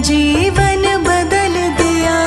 जीवन बदल दिया।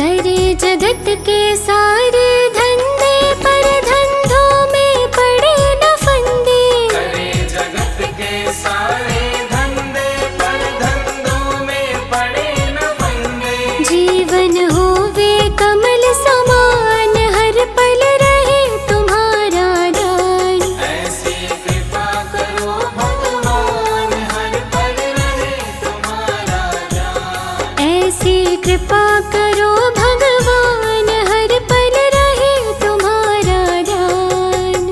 करे जगत के सारे धंधे पर धंधों में पड़े न फंदे। करे जगत के सारे धंधे पर धंधों में पड़े न फंदे। जीवन होवे कमल समान हर पल रहे तुम्हारा दान। ऐसी कृपा करो भगवान हर पल रहे तुम्हारा ध्यान। ऐसी कृपा करो भगवान हर पल रहे तुम्हारा ध्यान।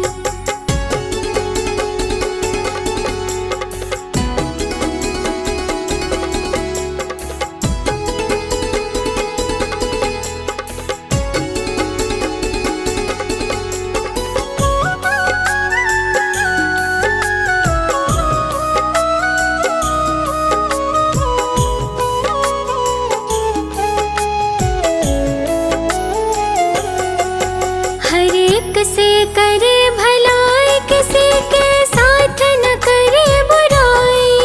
हर एक से करे भलाई किसी के साथ न करे बुराई।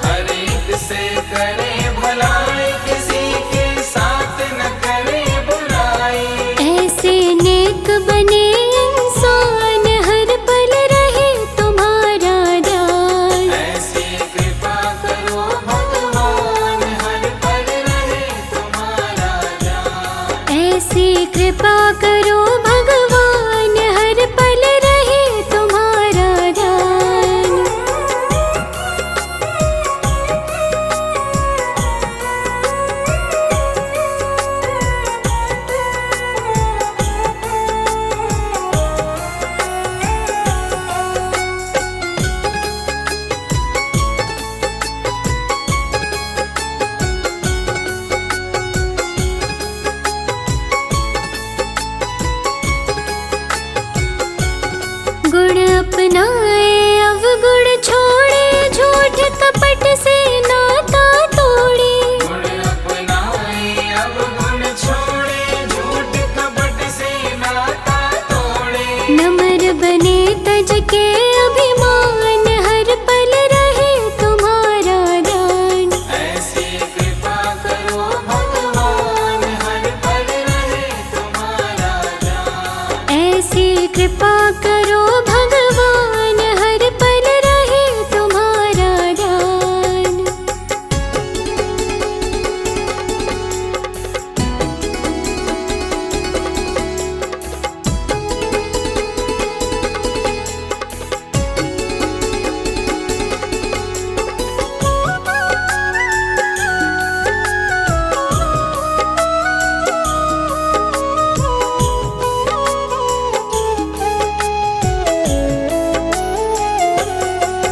हर एक से करे भलाई किसी के साथ न करे बुराई। ऐसे नेक बने इंसान हर पल रहे तुम्हारा ध्यान। ऐसी कृपा करो भगवान हर पल रहे तुम्हारा ध्यान। ऐसी कृपा करो भगवान हर पल रहे तुम्हारा ध्यान। गुण अपनाए अवगुण छोड़े झूठ कपट से नाता तोड़े। गुण अपनाए अवगुण छोड़े झूठ कपट से नाता तोड़े। नम्र बने तज के अभिमान हर पल रहे तुम्हारा ध्यान। ऐसी कृपा करो भगवान हर पल रहे तुम्हारा ध्यान। ऐसी कृपा करो भगवान हर पल रहे तुम्हारा ध्यान।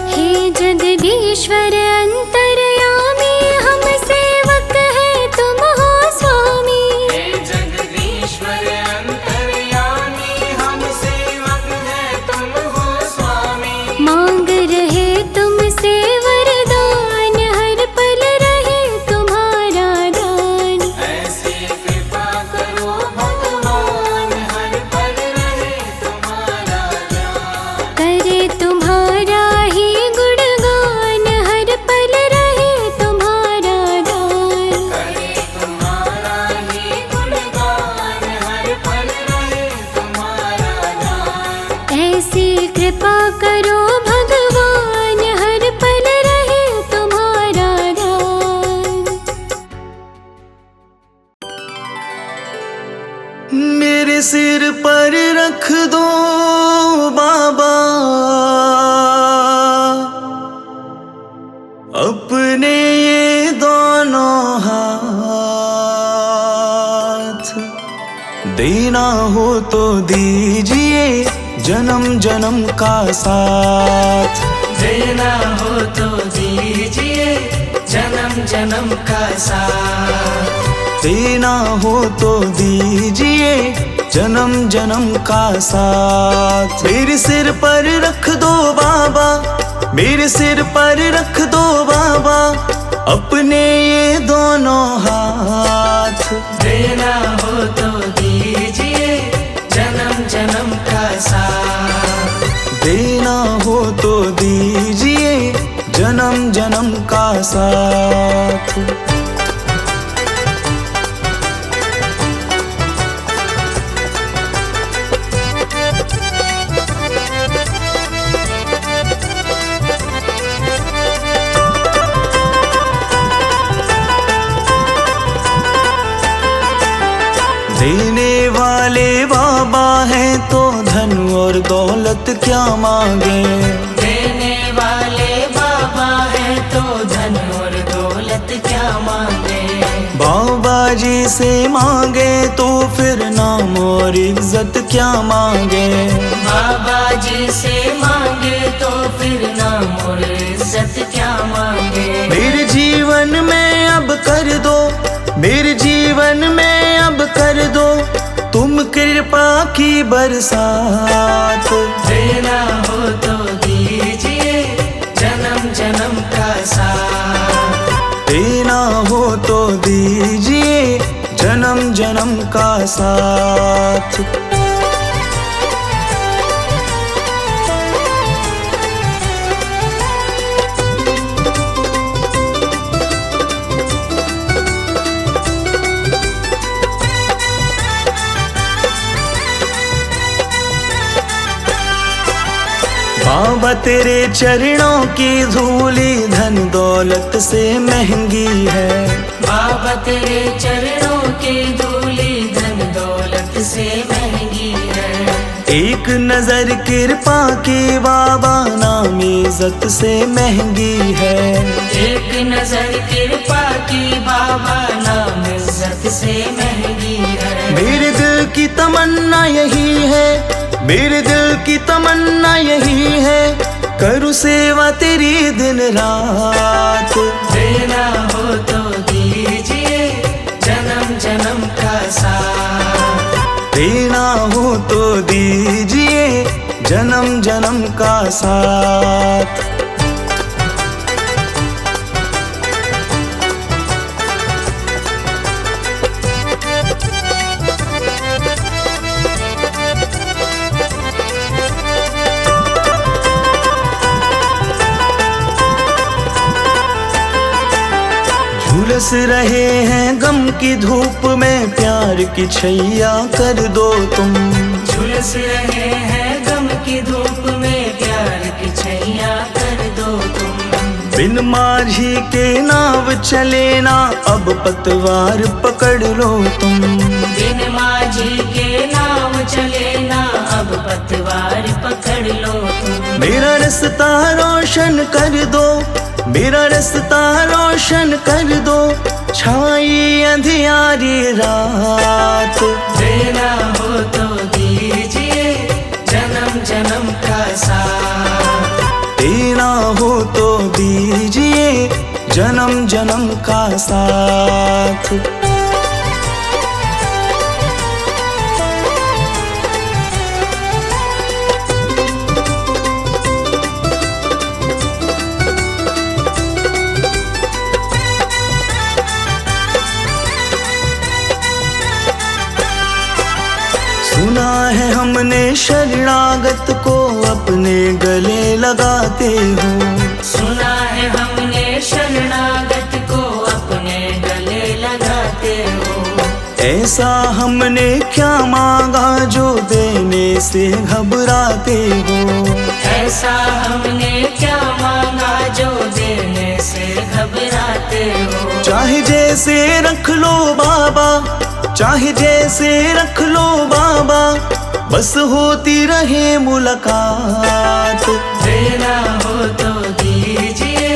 हे जगदीश्वर अंतर्यामी हम सेवक है तुम हो स्वामी। हे जगदीश्वर अंतर्यामी हम सेवक हैं तुम हो स्वामी। मांग रहे तुमसे वरदान हर पल रहे तुम्हारा दान। ऐसी कृपा करो भगवान हर पल रहे तुम्हारा ध्यान। करे तुम्हारा ही गुणगान हर पल रहे तुम्हारा दान। करे तुम्हारा ही गुणगान हर पल रहे तुम्हारा ध्यान। ऐसी कृपा करो भगवान हर पल रहे तुम्हारा ध्यान। मेरे सिर पर रख दो बाबा अपने ये दोनों हाथ। देना हो तो दीजिए जन्म जन्म का साथ। देना हो तो दीजिए जन्म जन्म का साथ। देना हो तो दीजिए जन्म जन्म का साथ। मेरे सिर पर रख दो बाबा, मेरे सिर पर रख दो बाबा अपने ये दोनों हाथ। देना हो तो दीजिए जन्म जन्म का साथ। देना हो तो दीजिए जन्म जन्म का साथ। देने वाले बाबा हैं तो धन और दौलत क्या मांगे। देने वाले बाबा है तो धन और दौलत क्या मांगे। बाबा जी से मांगे तो फिर नाम और इज्जत क्या मांगे। बाबा जी से मांगे तो फिर नाम और इज्जत क्या मांगे। मेरे जीवन में अब कर दो, मेरे जीवन में अब कर दो तुम कृपा की बरसात। देना हो तो दीजिए जन्म जन्म का साथ। देना हो तो दीजिए जन्म जन्म का साथ। बाबा तेरे चरणों की धूली धन दौलत से महंगी है। बाबा तेरे चरणों की धूली धन दौलत से महंगी है। एक नजर कृपा की बाबा नाम इज्जत से महंगी है। एक नजर कृपा की बाबा नाम इज्जत से महंगी है। मेरे दिल की तमन्ना यही है, मेरे दिल की तमन्ना यही है करूँ सेवा तेरी दिन रात। देना हो तो दीजिए जन्म जन्म का साथ। देना हो तो दीजिए जन्म जन्म का साथ। झुलस रहे हैं गम की धूप में प्यार की छैया कर दो तुम। झुलस रहे हैं गम की धूप में प्यार की छैया कर दो तुम। बिन माझी के नाव चले ना अब पतवार पकड़ लो तुम। बिन माझी के नाव चले ना अब पतवार पकड़ लो तुम। मेरा रास्ता रोशन कर दो, मेरा रास्ता रोशन कर दो छाई अंधियारी रात। देना हो तो दीजिए जन्म जन्म का साथ। देना हो तो दीजिए जन्म जन्म का साथ। सुना है हमने शरणागत को अपने गले लगाते हो। सुना है हमने शरणागत को अपने गले लगाते हो। ऐसा हमने क्या मांगा जो देने से घबराते हो। ऐसा हमने क्या मांगा जो देने से घबराते हो। चाहे जैसे रख लो बाबा, चाहे जैसे रख लो बाबा बस होती रहे मुलाकात। देना हो तो दीजिए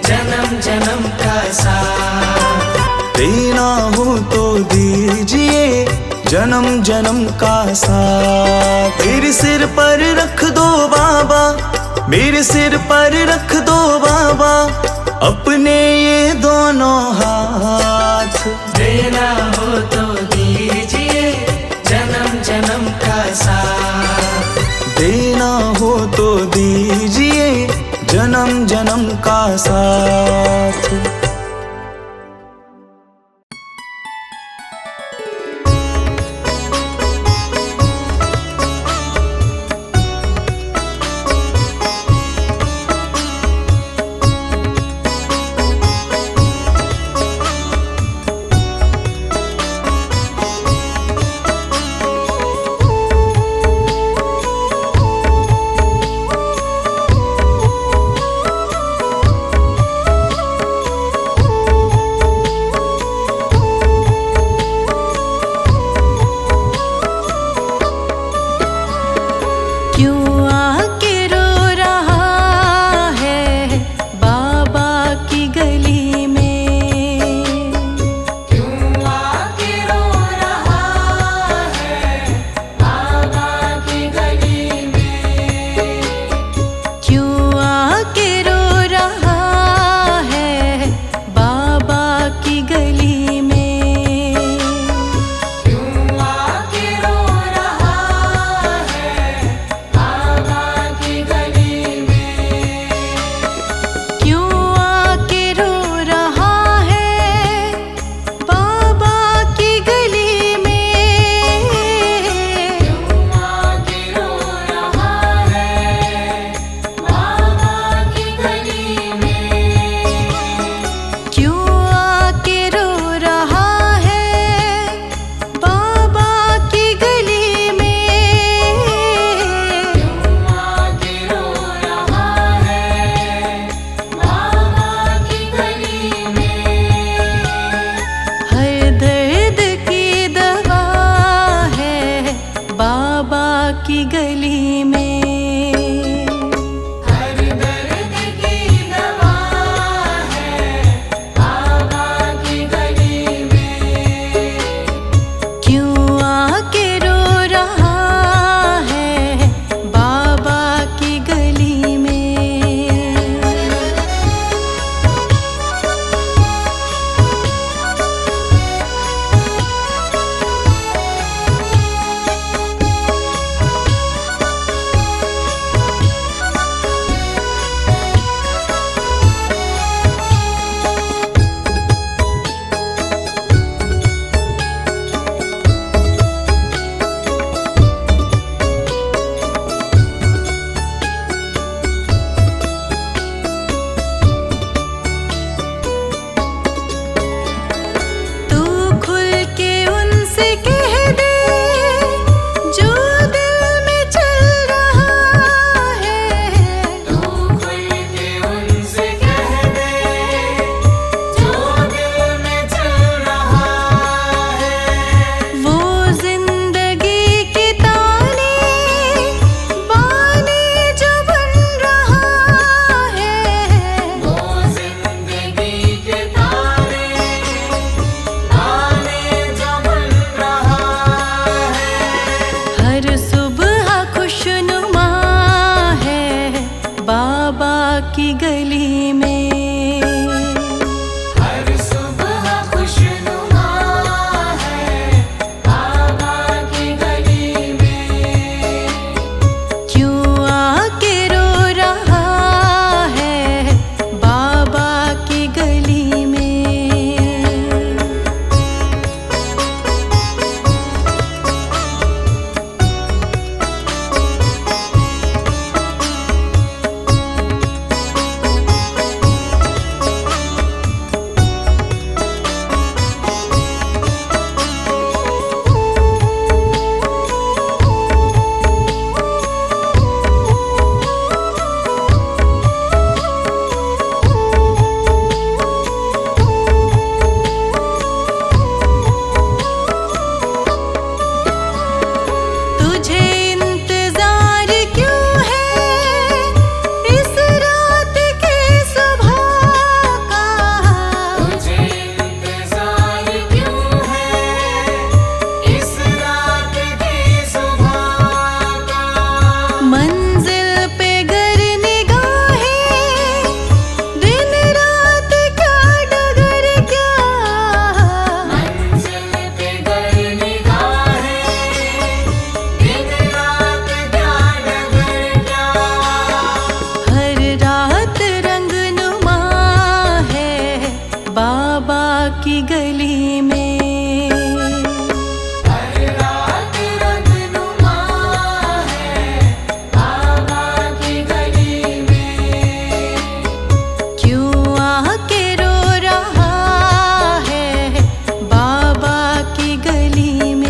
जन्म जन्म का साथ। देना हो तो दीजिए जन्म जन्म का साथ। मेरे सिर पर रख दो बाबा, मेरे सिर पर रख दो बाबा अपने ये दोनों हाथ। देना हो तो दीजिए जन्म जन्म का साथ। देना हो तो दीजिए जन्म जन्म का साथ। गली में। हर रात रंगनुमा है बाबा की गली में। क्यों आके रो रहा है बाबा की गली में।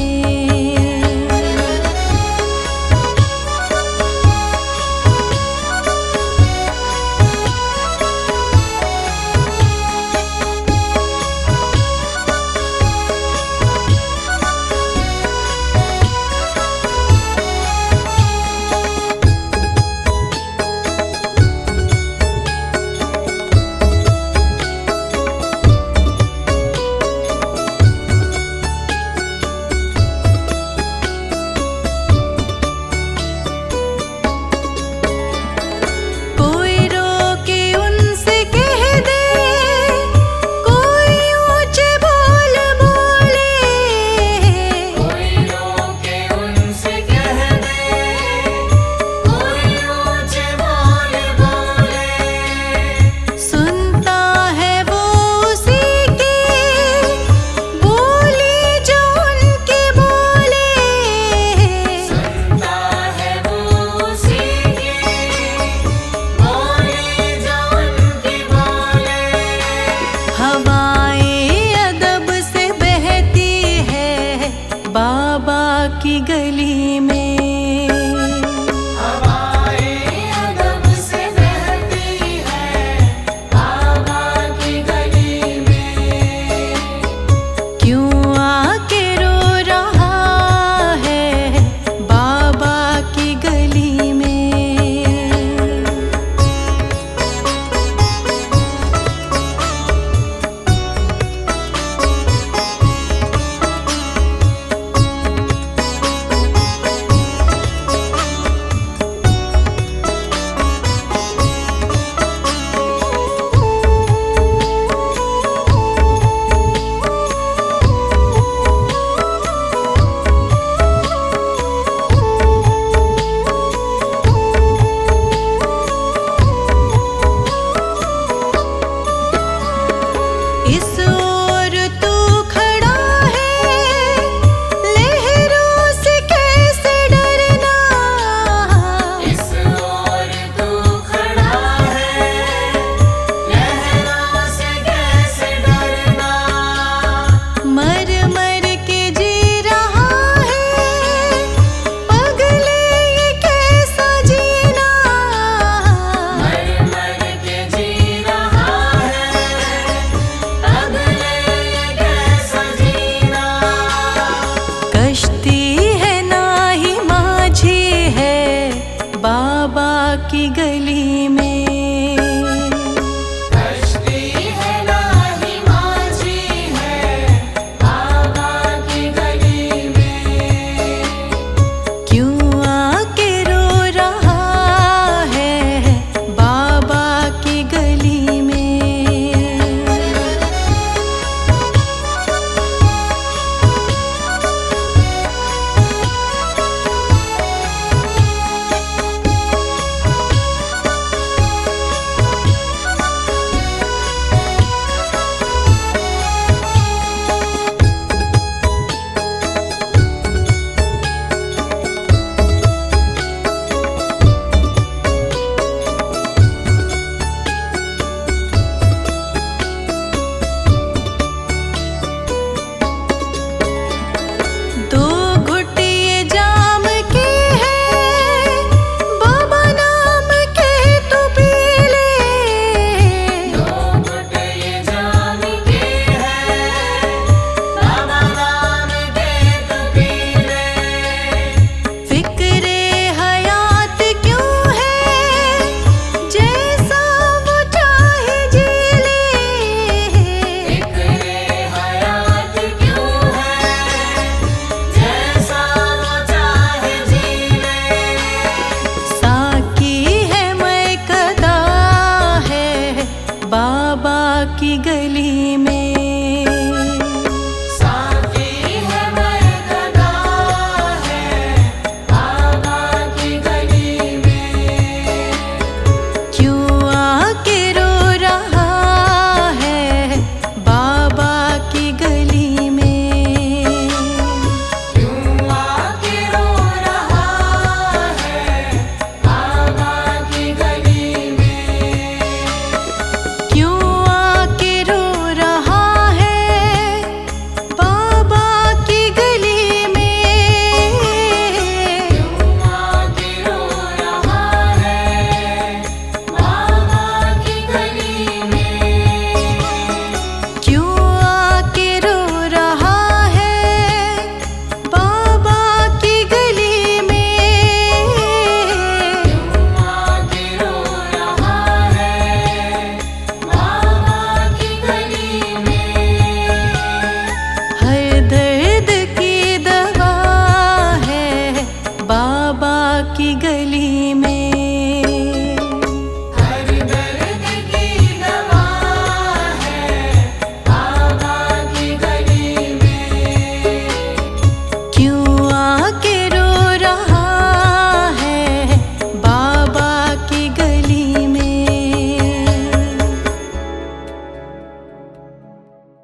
बाबा की गली में।